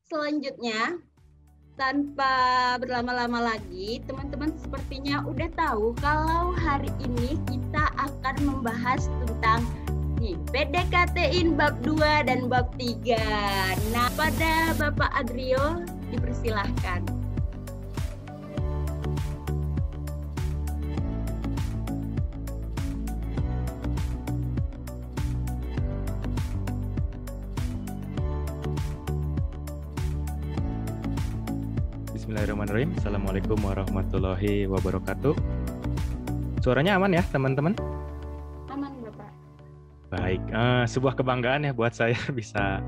Selanjutnya, tanpa berlama-lama lagi, teman-teman sepertinya udah tahu kalau hari ini kita akan membahas tentang PDKT-in bab 2 dan bab 3. Nah, pada Bapak Adrio dipersilahkan. Bismillahirrahmanirrahim. Assalamualaikum warahmatullahi wabarakatuh. Suaranya aman ya teman-teman? Aman Bapak. Baik, sebuah kebanggaan ya buat saya bisa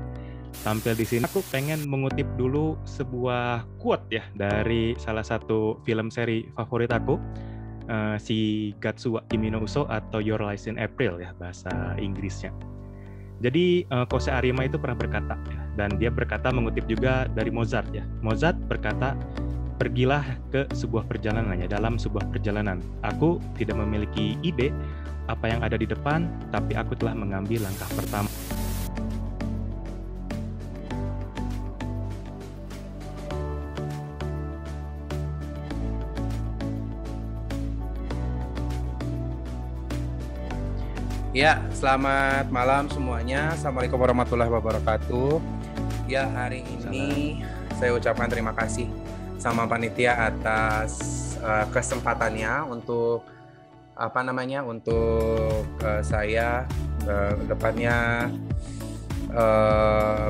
tampil di sini. Aku pengen mengutip dulu sebuah quote ya dari salah satu film seri favorit aku, si Gatsu wa Kimi no Uso atau Your Lies in April ya bahasa Inggrisnya. Jadi Kose Arima itu pernah berkata ya, dan dia berkata mengutip juga dari Mozart ya. Mozart berkata, pergilah ke sebuah perjalanan ya, dalam sebuah perjalanan. Aku tidak memiliki ide apa yang ada di depan, tapi aku telah mengambil langkah pertama. Ya, selamat malam semuanya. Assalamualaikum warahmatullahi wabarakatuh. Ya, hari ini saya ucapkan terima kasih sama panitia atas kesempatannya untuk saya depannya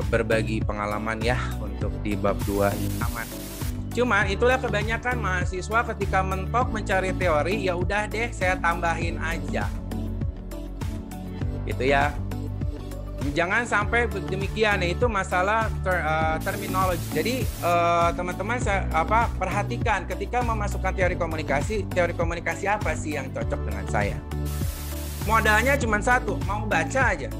berbagi pengalaman ya untuk di bab 2 ini. Cuma itulah kebanyakan mahasiswa ketika mentok mencari teori, ya udah deh saya tambahin aja. Gitu ya, jangan sampai demikian. Itu masalah terminologi. Jadi teman-teman perhatikan ketika memasukkan teori komunikasi apa sih yang cocok dengan saya. Modalnya cuma satu, mau baca aja.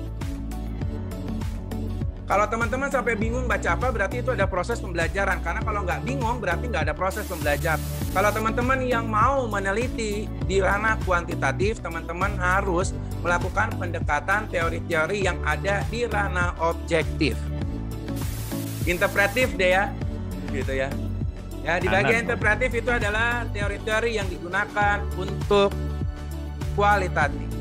Kalau teman-teman sampai bingung baca apa, berarti itu ada proses pembelajaran. Karena kalau nggak bingung, berarti nggak ada proses pembelajaran. Kalau teman-teman yang mau meneliti di ranah kuantitatif, teman-teman harus melakukan pendekatan teori-teori yang ada di ranah objektif. Interpretif deh ya, gitu ya. Ya, di bagian interpretif itu adalah teori-teori yang digunakan untuk kualitatif.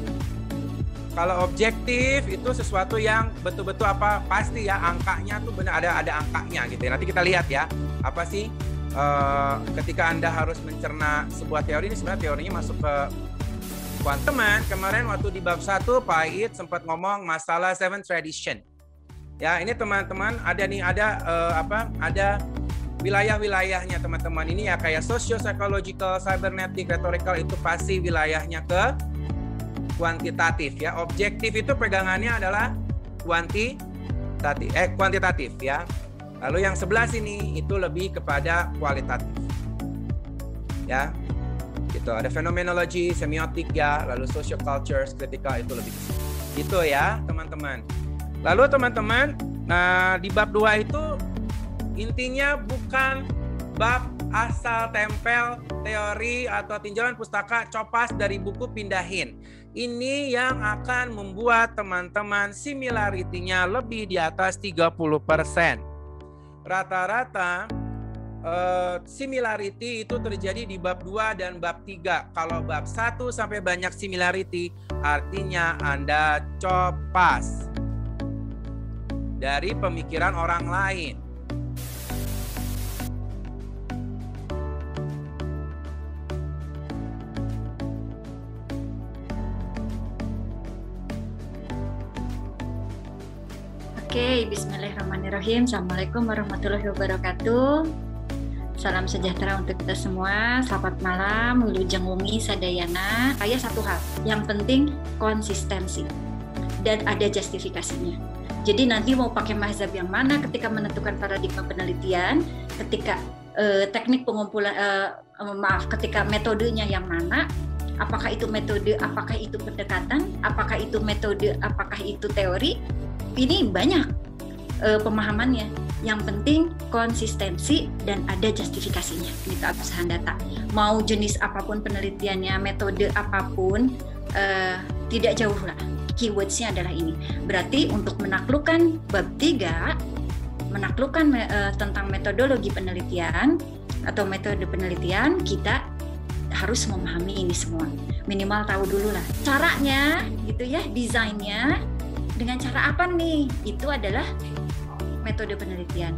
Kalau objektif itu sesuatu yang betul-betul pasti ya, angkanya tuh benar ada angkanya gitu ya. Nanti kita lihat ya, apa sih ketika Anda harus mencerna sebuah teori ini, sebenarnya teorinya masuk ke kuantum. Kemarin waktu di bab 1 Pak Ait sempat ngomong masalah seven tradition. Ya, ini teman-teman ada wilayah-wilayahnya teman-teman. Ini ya kayak socio-psychological, cybernetic, rhetorical, itu pasti wilayahnya ke kuantitatif ya. Objektif itu pegangannya adalah kuantitatif ya. Lalu yang sebelah sini itu lebih kepada kualitatif. Ya. Gitu, ada fenomenologi, semiotik ya, lalu social cultures, critical itu lebih gitu ya, teman-teman. Lalu teman-teman, nah di bab 2 itu intinya bukan bab asal tempel teori atau tinjauan pustaka, copas dari buku pindahin. Ini yang akan membuat teman-teman similarity-nya lebih di atas 30%. Rata-rata similarity itu terjadi di bab 2 dan bab 3. Kalau bab 1 sampai banyak similarity, artinya Anda copas dari pemikiran orang lain. Oke, bismillahirrahmanirrahim. Assalamualaikum warahmatullahi wabarakatuh. Salam sejahtera untuk kita semua. Selamat malam, wilujeng wengi sadayana. Kayak satu hal, yang penting konsistensi dan ada justifikasinya. Jadi nanti mau pakai mazhab yang mana ketika menentukan paradigma penelitian, ketika teknik pengumpulan, ketika metodenya yang mana, apakah itu metode, apakah itu pendekatan, apakah itu metode, apakah itu teori. Ini banyak pemahamannya. Yang penting konsistensi dan ada justifikasinya. Ini keabsahan data. Mau jenis apapun penelitiannya, metode apapun, tidak jauh lah. Keywords-nya adalah ini. Berarti untuk menaklukkan bab 3, menaklukkan tentang metodologi penelitian atau metode penelitian, kita harus memahami ini semua. Minimal tahu dulu lah caranya gitu ya, desainnya dengan cara apa nih. Itu adalah metode penelitian.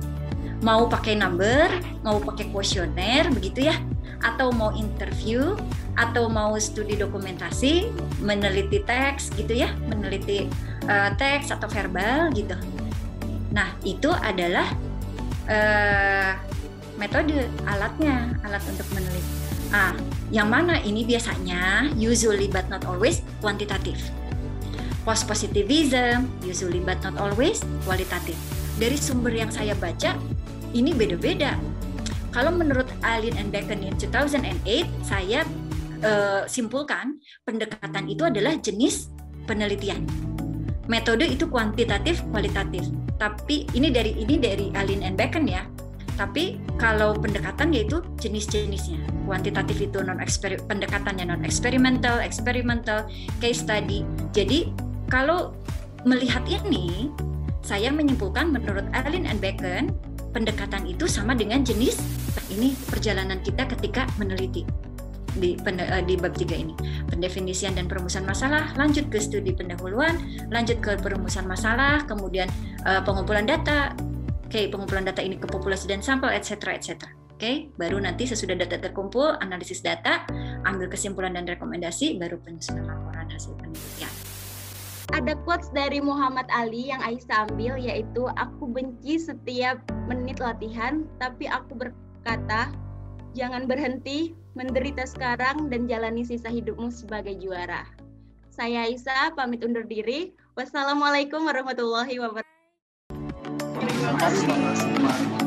Mau pakai number, mau pakai kuesioner begitu ya, atau mau interview, atau mau studi dokumentasi, meneliti teks gitu ya, meneliti teks atau verbal gitu. Nah, itu adalah metode, alatnya, alat untuk meneliti. Yang mana ini biasanya, usually but not always, kuantitatif. Post-positivism, usually but not always, kualitatif. Dari sumber yang saya baca, ini beda-beda. Kalau menurut Allen and Bacon in 2008, saya simpulkan pendekatan itu adalah jenis penelitian. Metode itu kuantitatif, kualitatif. Tapi ini dari Allen and Bacon ya. Tapi kalau pendekatan yaitu jenis-jenisnya. Kuantitatif itu pendekatannya non-eksperimental, eksperimental, case study. Jadi kalau melihat ini, saya menyimpulkan menurut Allen and Bacon, pendekatan itu sama dengan jenis. Ini perjalanan kita ketika meneliti di bab 3 ini. Pendefinisian dan perumusan masalah, lanjut ke studi pendahuluan, lanjut ke perumusan masalah, kemudian pengumpulan data. Pengumpulan data ini ke populasi dan sampel, etc. Baru nanti sesudah data terkumpul, analisis data, ambil kesimpulan dan rekomendasi, baru penyusunan laporan hasil penelitian. Ada quotes dari Muhammad Ali yang Aisyah ambil, yaitu aku benci setiap menit latihan, tapi aku berkata, jangan berhenti, menderita sekarang dan jalani sisa hidupmu sebagai juara. Saya Aisyah, pamit undur diri. Wassalamualaikum warahmatullahi wabarakatuh. Terima kasih.